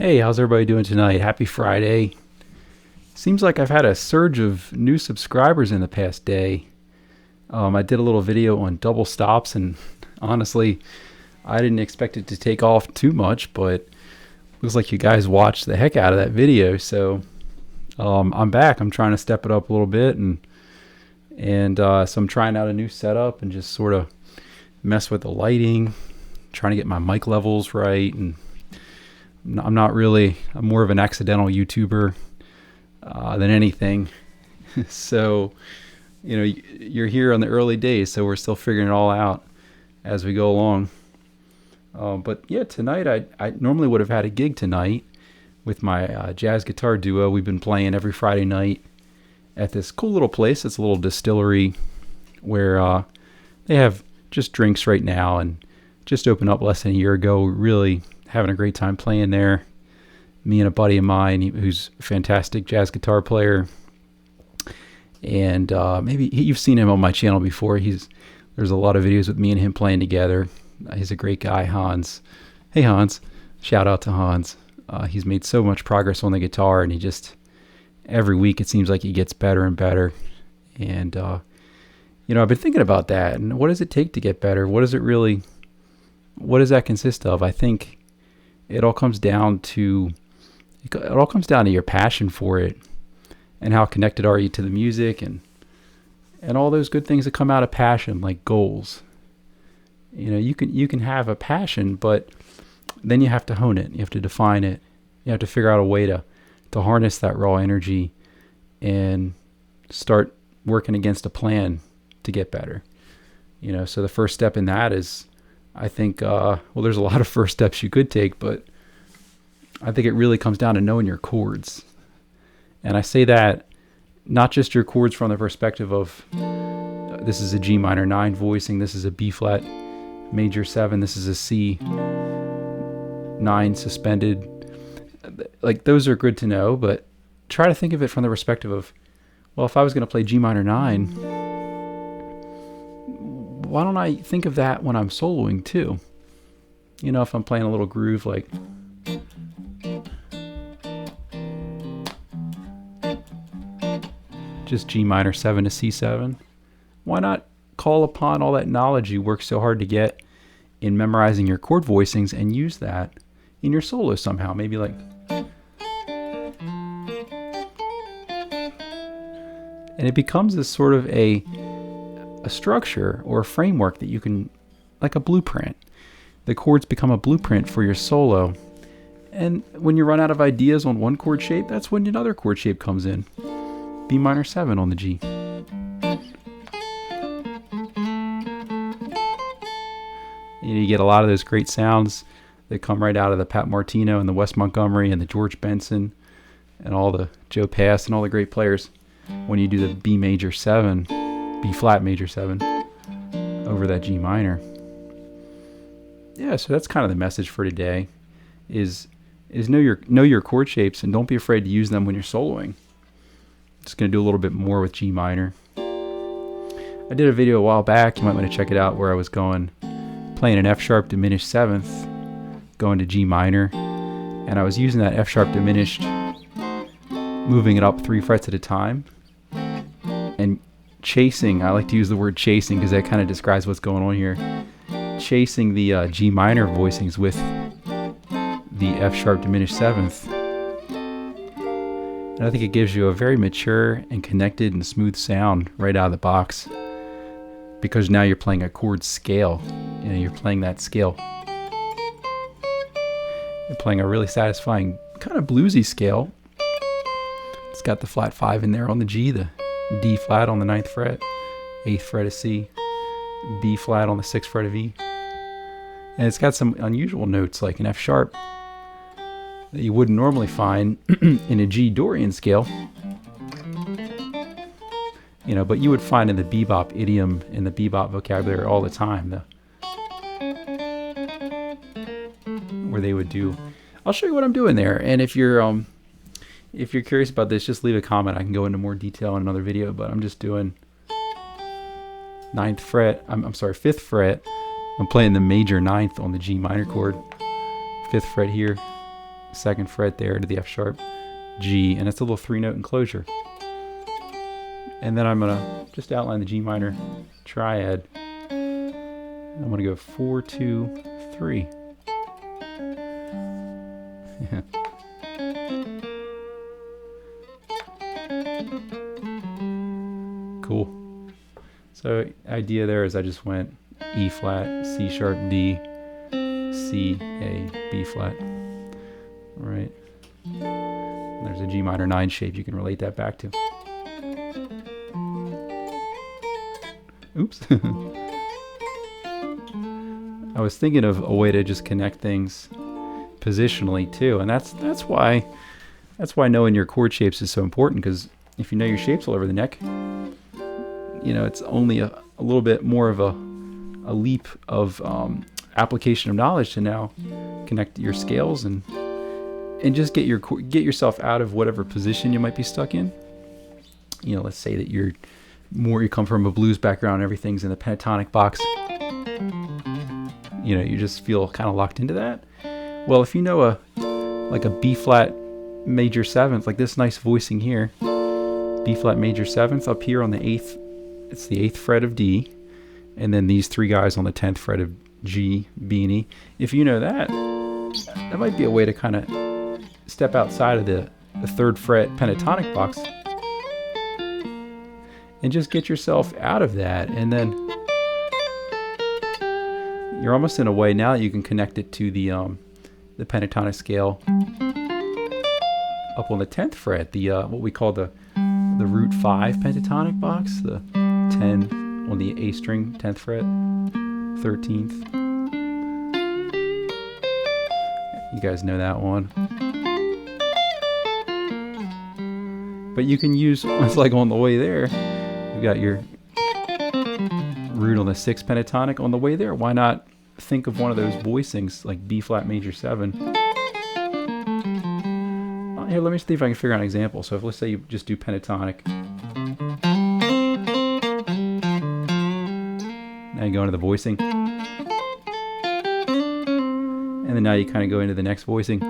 Hey, how's everybody doing tonight? Happy Friday. Seems like I've had a surge of new subscribers in the past day. I did a little video on double stops, and honestly, I didn't expect it to take off too much, but looks like you guys watched the heck out of that video. So I'm back. I'm trying to step it up a little bit, and so I'm trying out a new setup and just sort of mess with the lighting, trying to get my mic levels right, and I'm more of an accidental YouTuber than anything. So, you're here on the early days, so we're still figuring it all out as we go along. But yeah, tonight I normally would have had a gig tonight with my jazz guitar duo. We've been playing every Friday night at this cool little place. It's a little distillery where they have just drinks right now, and just opened up less than a year ago. Really having a great time playing there. Me and a buddy of mine who's a fantastic jazz guitar player, and maybe you've seen him on my channel before. There's a lot of videos with me and him playing together. He's a great guy, Hans. Hey Hans, shout out to Hans. He's made so much progress on the guitar, and he just every week it seems like he gets better and better. And I've been thinking about that, and what does it take to get better? What does that consist of? I think it all comes down to your passion for it, and how connected are you to the music, and all those good things that come out of passion, like goals. You can have a passion, but then you have to hone it. You have to define it. You have to figure out a way to harness that raw energy and start working against a plan to get better. So the first step in that is, I think, there's a lot of first steps you could take, but I think it really comes down to knowing your chords. And I say that not just your chords from the perspective of this is a G minor 9 voicing, this is a B flat major 7, this is a C 9 suspended. Like, those are good to know, but try to think of it from the perspective of, well, if I was going to play G minor 9, why don't I think of that when I'm soloing too? If I'm playing a little groove like just G minor 7 to C7, why not call upon all that knowledge you work so hard to get in memorizing your chord voicings and use that in your solo somehow? Maybe like, and it becomes this sort of a structure or a framework that you can, like a blueprint. The chords become a blueprint for your solo. And when you run out of ideas on one chord shape, that's when another chord shape comes in. B minor 7 on the G. You get a lot of those great sounds that come right out of the Pat Martino and the Wes Montgomery and the George Benson and all the Joe Pass and all the great players when you do the B major 7, B flat major 7 over that G minor. Yeah, so that's kind of the message for today is know your chord shapes, and don't be afraid to use them when you're soloing. Just going to do a little bit more with G minor. I did a video a while back, you might want to check it out, where I was playing an F sharp diminished 7th, going to G minor, and I was using that F sharp diminished, moving it up 3 frets at a time, and chasing. I like to use the word chasing because that kind of describes what's going on here. Chasing the G minor voicings with the F sharp diminished 7th. And I think it gives you a very mature and connected and smooth sound right out of the box, because now you're playing a chord scale. You're playing that scale. You're playing a really satisfying, kind of bluesy scale. It's got the flat 5 in there on the G, the D flat on the 9th fret, 8th fret of C, B flat on the 6th fret of E. And it's got some unusual notes like an F sharp that you wouldn't normally find in a G Dorian scale. But you would find in the bebop idiom, in the bebop vocabulary all the time, where they would do. I'll show you what I'm doing there, and if you're curious about this, just leave a comment. I can go into more detail in another video, but I'm just doing 9th fret. I'm sorry, 5th fret. I'm playing the major 9th on the G minor chord. 5th fret here, 2nd fret there to the F sharp, G, and it's a little 3-note enclosure. And then I'm gonna just outline the G minor triad. I'm gonna go 4, 2, 3. Yeah. Cool. So idea there is I just went E flat, C sharp, D, C, A, B flat. All right. And there's a G minor 9 shape you can relate that back to. Oops. I was thinking of a way to just connect things positionally too, and that's why knowing your chord shapes is so important, because if you know your shapes all over the neck, you know, it's only a little bit more of a leap of application of knowledge to now connect your scales and just get yourself out of whatever position you might be stuck in. You know, let's say that you come from a blues background and everything's in the pentatonic box. You know, you just feel kind of locked into that. Well, if you know like a B flat major 7th, like this nice voicing here, B flat major 7th up here on the 8th, it's the 8th fret of D, and then these 3 guys on the 10th fret of G, B, and E. If you know that, that might be a way to kind of step outside of the 3rd fret pentatonic box and just get yourself out of that, and then you're almost in a way now that you can connect it to the pentatonic scale up on the 10th fret, the what we call the root 5 pentatonic box, the 10 on the A string, 10th fret, 13th. You guys know that one. But you can use, it's like on the way there, you've got your root on the 6th pentatonic on the way there. Why not think of one of those voicings like B flat major 7? Here, let me see if I can figure out an example. So if, let's say you just do pentatonic. Now you go into the voicing. And then now you kind of go into the next voicing.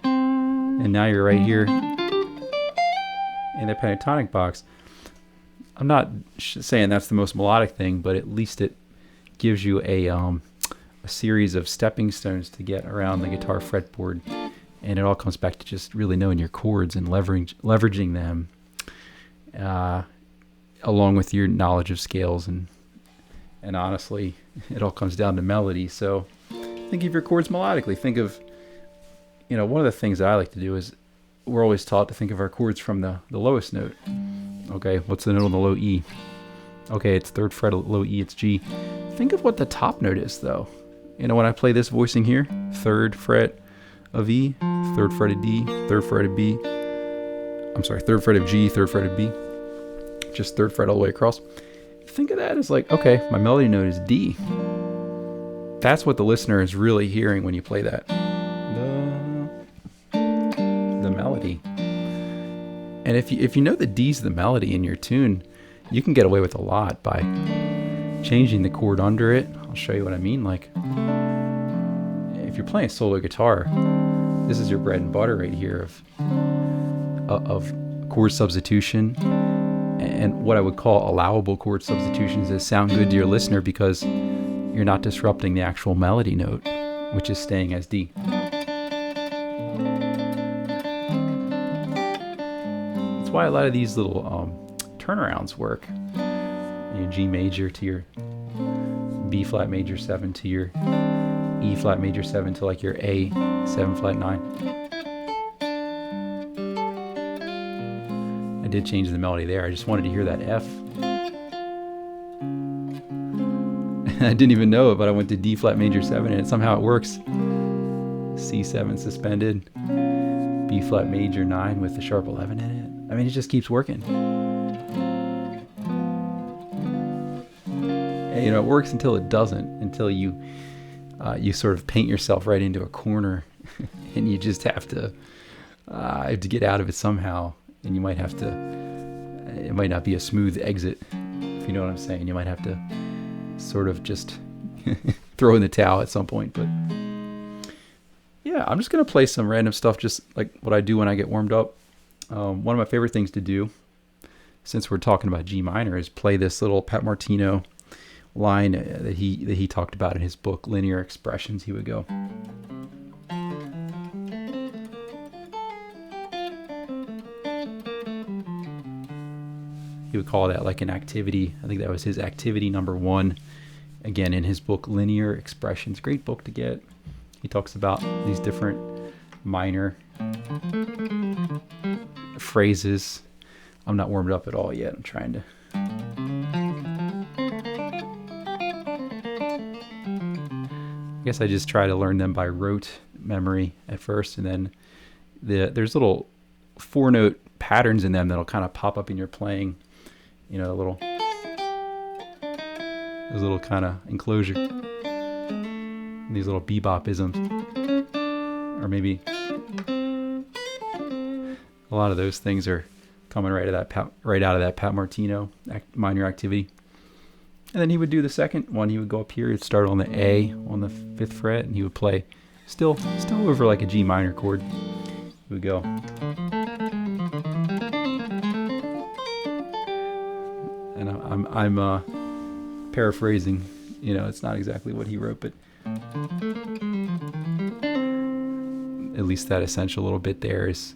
And now you're right here in the pentatonic box. I'm not saying that's the most melodic thing, but at least it gives you a series of stepping stones to get around the guitar fretboard. And it all comes back to just really knowing your chords and leveraging them along with your knowledge of scales. And honestly, it all comes down to melody. So think of your chords melodically. Think of, you know, one of the things that I like to do is we're always taught to think of our chords from the lowest note. Okay, what's the note on the low E? Okay, it's 3rd fret of low E, it's G. Think of what the top note is though. You know, when I play this voicing here, 3rd fret of E, 3rd fret of D, 3rd fret of B. I'm sorry, 3rd fret of G, 3rd fret of B. Just 3rd fret all the way across. Think of that as like, okay, my melody note is D. That's what the listener is really hearing when you play that. The melody. And if you know that D's the melody in your tune, you can get away with a lot by changing the chord under it. I'll show you what I mean. Like, if you're playing solo guitar, this is your bread and butter right here of chord substitution, and what I would call allowable chord substitutions that sound good to your listener because you're not disrupting the actual melody note, which is staying as D. That's why a lot of these little turnarounds work. You know, G major to your B flat major 7 to your E flat major 7 to like your A 7 flat 9. I did change the melody there. I just wanted to hear that F. I didn't even know it, but I went to D flat major 7 and somehow it works. C7 suspended, B flat major 9 with the sharp 11 in it. I mean, it just keeps working. And, you know, it works until it doesn't, until you sort of paint yourself right into a corner and you just have to get out of it somehow. And you might have to, it might not be a smooth exit, if you know what I'm saying. You might have to sort of just throw in the towel at some point. But yeah, I'm just going to play some random stuff, just like what I do when I get warmed up. One of my favorite things to do, since we're talking about G minor, is play this little Pat Martino line that he talked about in his book, Linear Expressions. He would go, he would call that like an activity. I think that was his activity number 1. Again, in his book, Linear Expressions. Great book to get. He talks about these different minor phrases. I'm not warmed up at all yet. I'm trying to. I guess I just try to learn them by rote memory at first, and then there's little 4-note patterns in them that'll kind of pop up in your playing. You know, those little kind of enclosure, these little bebop-isms, or maybe a lot of those things are coming right out of that Pat Martino minor activity. And then he would do the second one. He would go up here. He'd start on the A on the 5th fret, and he would play still over like a G minor chord. He would go. And I'm paraphrasing. You know, it's not exactly what he wrote, but at least that essential little bit there is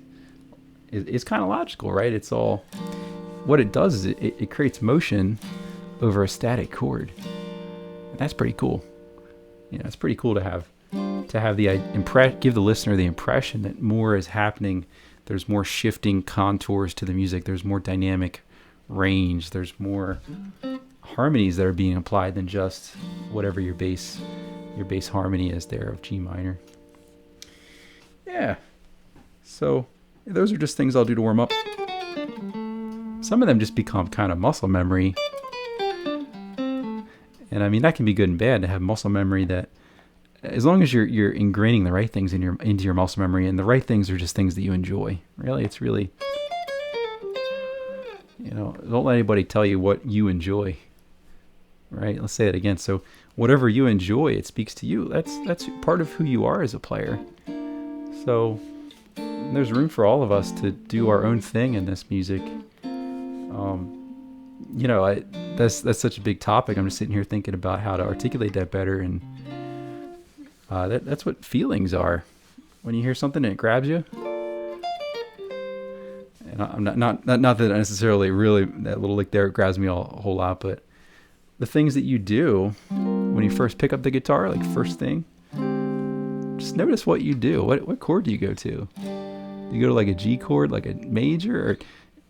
kind of logical, right? It's all, what it does is it creates motion over a static chord. And that's pretty cool. You know, it's pretty cool to have give the listener the impression that more is happening. There's more shifting contours to the music. There's more dynamic range. There's more harmonies that are being applied than just whatever your bass harmony is there of G minor. Yeah. So those are just things I'll do to warm up. Some of them just become kind of muscle memory. And I mean, that can be good and bad to have muscle memory that, as long as you're ingraining the right things into your muscle memory, and the right things are just things that you enjoy. Really, it's really, you know, don't let anybody tell you what you enjoy. Right? Let's say it again. So whatever you enjoy, it speaks to you. That's part of who you are as a player. So there's room for all of us to do our own thing in this music. You know, that's such a big topic. I'm just sitting here thinking about how to articulate that better, and that's what feelings are. When you hear something and it grabs you, and I'm not that necessarily really that little lick there grabs me a whole lot, but the things that you do when you first pick up the guitar, like first thing, just notice what you do. What chord do you go to? Do you go to like a G chord, like a major, or,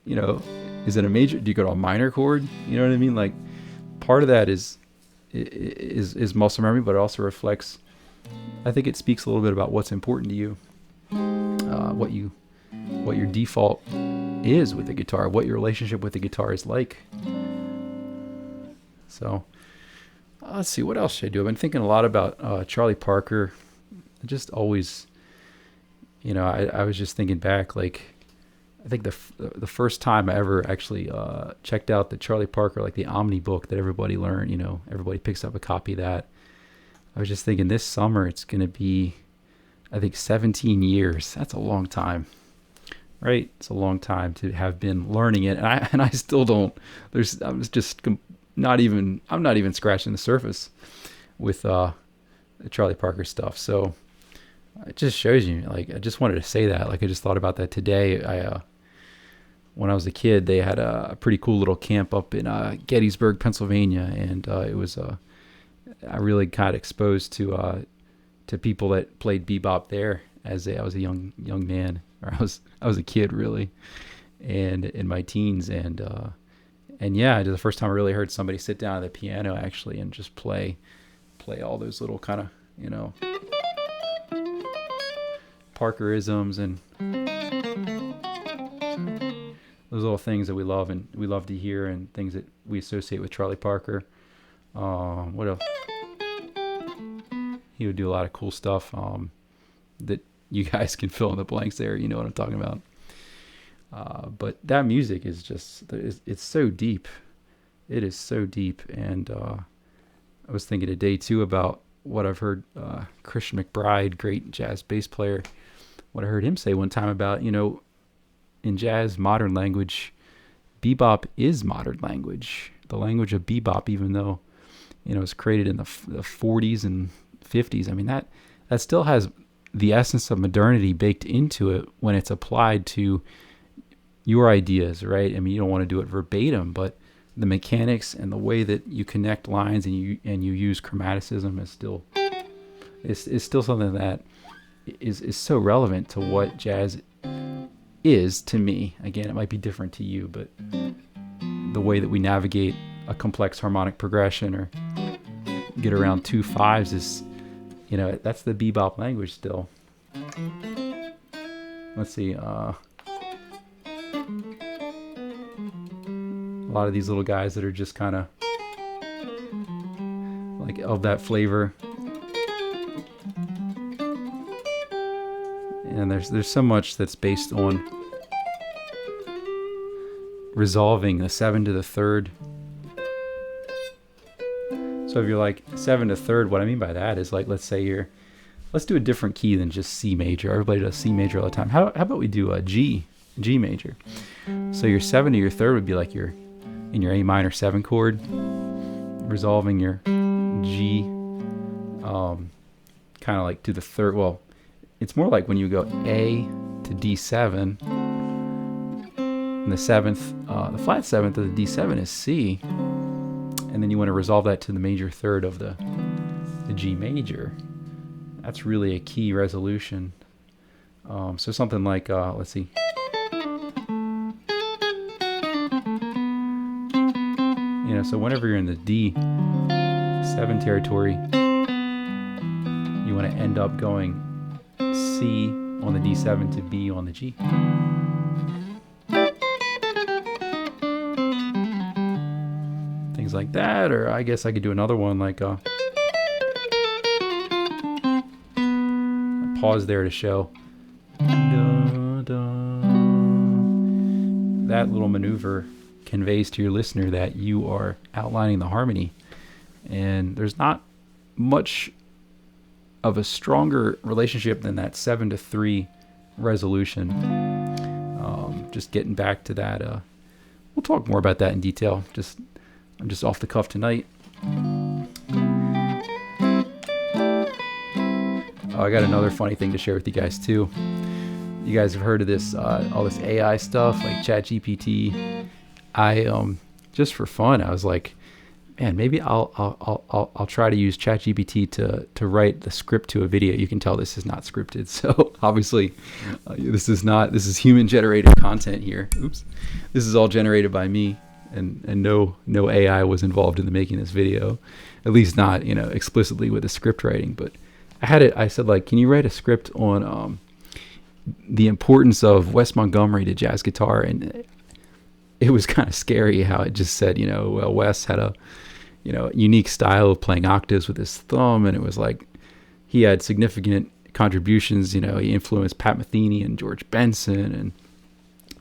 you know, is it a major? Do you go to a minor chord? You know what I mean? Like, part of that is muscle memory, but it also reflects, I think it speaks a little bit about what's important to you, what your default is with the guitar, what your relationship with the guitar is like. So let's see, what else should I do? I've been thinking a lot about Charlie Parker. I just always, you know, I was just thinking back, like, I think the first time I ever actually checked out the Charlie Parker, like the Omni book that everybody learned, you know, everybody picks up a copy of that. I was just thinking this summer it's going to be, I think, 17 years. That's a long time, right? It's a long time to have been learning it. And I still don't, I'm not even scratching the surface with the Charlie Parker stuff. So it just shows you, like, I just wanted to say that. Like, I just thought about that today. When I was a kid, they had a pretty cool little camp up in Gettysburg, Pennsylvania, and it was I really got exposed to people that played bebop there as I was a young man, or I was a kid really, and in my teens, and yeah, it was the first time I really heard somebody sit down at the piano actually and just play all those little kind of, you know, Parkerisms and those little things that we love and we love to hear, and things that we associate with Charlie Parker. What else? He would do a lot of cool stuff that you guys can fill in the blanks there. You know what I'm talking about. But that music is just, it's so deep. It is so deep. And I was thinking today too about what I've heard Christian McBride, great jazz bass player, what I heard him say one time about, in jazz modern language, bebop is modern language. The language of bebop, even though, it's created in the 40s and 50s. I mean, that still has the essence of modernity baked into it when it's applied to your ideas, right? I mean, you don't want to do it verbatim, but the mechanics and the way that you connect lines and you use chromaticism is still something that is so relevant to what jazz is to me. Again, it might be different to you, but the way that we navigate a complex harmonic progression or get around 2 5s is, that's the bebop language still. Let's see. A lot of these little guys that are just kind of like of that flavor. And there's so much that's based on resolving the 7 to the 3rd. So if you're like 7 to 3rd, what I mean by that is like, let's say let's do a different key than just C major. Everybody does C major all the time. How about we do a G major? So your 7 to your 3rd would be like in your A minor 7 chord, resolving your G, kind of like to the 3rd. Well, it's more like when you go A to D7, and the 7th, the flat 7th of the D7 is C, and then you want to resolve that to the major 3rd of the G major. That's really a key resolution. So something like, let's see. So whenever you're in the D7 territory, you want to end up going C on the D7 to B on the G. Things like that, or I guess I could do another one like pause there to show that little maneuver conveys to your listener that you are outlining the harmony, and there's not much of a stronger relationship than that 7 to 3 resolution. Just getting back to that, we'll talk more about that in detail. I'm just off the cuff tonight. I got another funny thing to share with you guys too. You guys have heard of this, all this AI stuff like ChatGPT. I just for fun, I was like, man, maybe I'll try to use ChatGPT to write the script to a video. You can tell this is not scripted, so obviously this is human generated content here. Oops, this is all generated by me, and no AI was involved in the making this video, at least not explicitly with the script writing. But I said like, can you write a script on the importance of Wes Montgomery to jazz guitar? And it was kind of scary how it just said, well, Wes had a, unique style of playing octaves with his thumb. And it was like, he had significant contributions. He influenced Pat Metheny and George Benson. And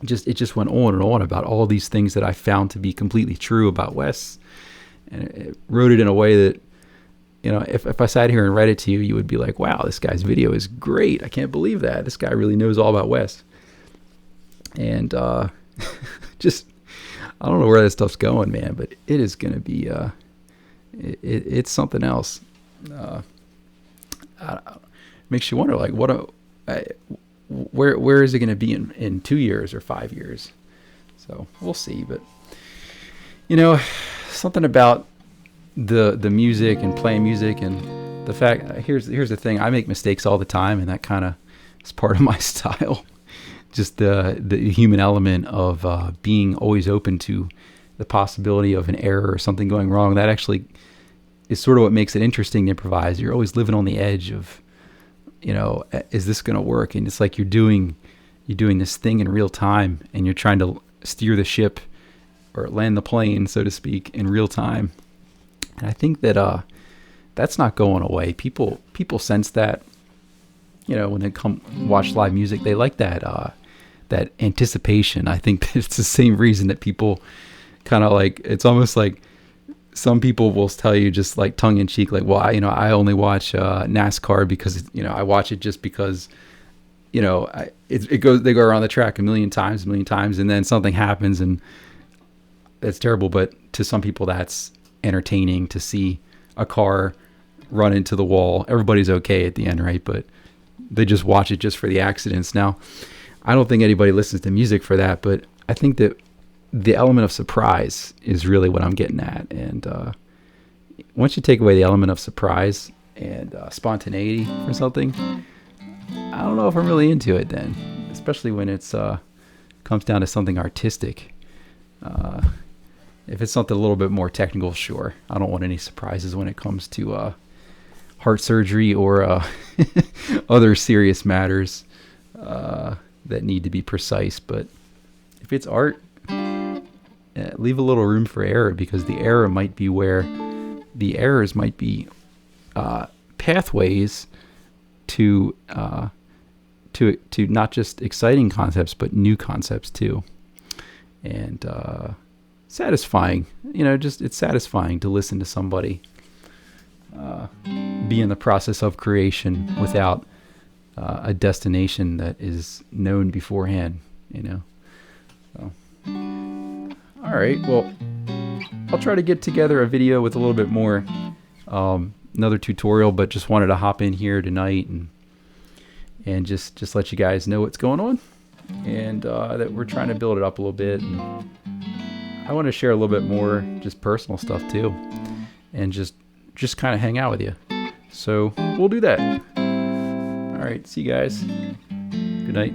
it just went on and on about all these things that I found to be completely true about Wes. And it wrote it in a way that, if I sat here and read it to you, you would be like, wow, this guy's video is great. I can't believe that. This guy really knows all about Wes. And just, I don't know where that stuff's going, man, but it is going to be, it's something else. Makes you wonder, like, where is it going to be in 2 years or 5 years? So we'll see. But, something about the music and playing music and the fact, here's the thing, I make mistakes all the time, and that kind of is part of my style. Just the human element of being always open to the possibility of an error or something going wrong. That actually is sort of what makes it interesting to improvise. You're always living on the edge of, is this going to work? And it's like you're doing this thing in real time, and you're trying to steer the ship or land the plane, so to speak, in real time. And I think that that's not going away. People sense that, when they come watch live music, they like that anticipation. I think that it's the same reason that people kind of like, it's almost like some people will tell you just like tongue in cheek, like, well, I only watch NASCAR because, I watch it just because, they go around the track a million times, and then something happens and that's terrible. But to some people, that's entertaining to see a car run into the wall. Everybody's okay at the end, right? But they just watch it just for the accidents. Now, I don't think anybody listens to music for that, but I think that the element of surprise is really what I'm getting at. And once you take away the element of surprise and spontaneity for something, I don't know if I'm really into it then, especially when it's comes down to something artistic. If it's something a little bit more technical, sure. I don't want any surprises when it comes to heart surgery or other serious matters that need to be precise. But if it's art, leave a little room for error, because the error might be where the errors might be pathways to not just exciting concepts, but new concepts too. And satisfying, it's satisfying to listen to somebody be in the process of creation without a destination that is known beforehand, So, all right, well, I'll try to get together a video with a little bit more, another tutorial, but just wanted to hop in here tonight and just let you guys know what's going on, and that we're trying to build it up a little bit. And I want to share a little bit more just personal stuff too, and just kind of hang out with you. So we'll do that. All right, see you guys. Good night.